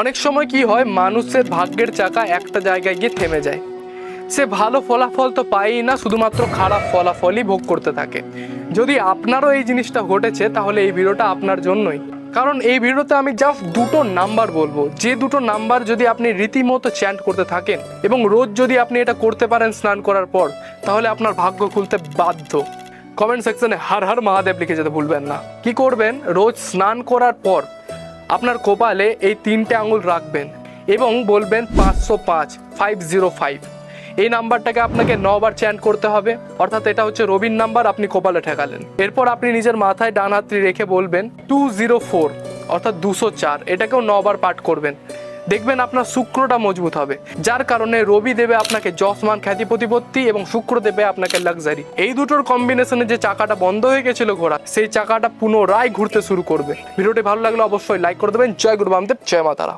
অনেক সময় কি হয়, মানুষের ভাগ্যের চাকা একটা জায়গায় গিয়ে থেমে যায়। সে ভালো ফলাফল তো পায়ই না, শুধুমাত্র খারাপ ফলাফলই ভোগ করতে থাকে। যদি আপনারও এই জিনিসটা ঘটেছে তাহলে এই ভিডিওটা আপনার জন্যই। কারণ এই ভিডিওতে আমি জাস্ট দুটো নাম্বার বলবো, যে দুটো নাম্বার যদি আপনি রীতিমতো চ্যান্ট করতে থাকেন এবং রোজ যদি আপনি এটা করতে পারেন স্নান করার পর, তাহলে আপনার ভাগ্য খুলতে বাধ্য। কমেন্ট সেকশনে হর হর মহাদেব লিখে যেতে ভুলবেন না। কি করবেন, রোজ স্নান করার পর আপনার কপালে এই 3টে আঙুল রাখবেন এবং বলবেন 505 505। এই নাম্বারটাকে আপনাকে 9 বার চ্যান্ট করতে হবে, অর্থাৎ এটা হচ্ছে রবির নাম্বার, আপনি কপালে ঠেকালেন। এরপর আপনি নিজের মাথায় ডান হাতটি রেখে বলবেন 204 অর্থাৎ 204, এটাকেও 9 বার পাঠ করবেন। দেখবেন আপনার শুক্রটা মজবুত হবে, যার কারণে রবি দেবে আপনাকে যশমান, খ্যাতি, প্রতিপত্তি এবং শুক্র দেবে আপনাকে লাক্সারি। এই দুটোর কম্বিনেশনে যে চাকাটা বন্ধ হয়ে গেছিল ঘোড়া, সেই চাকাটা পুনরায় ঘুরতে শুরু করবে। ভিডিওটি ভালো লাগলে অবশ্যই লাইক করে দেবেন। জয় গুরু বামদেব, জয় মা তারা।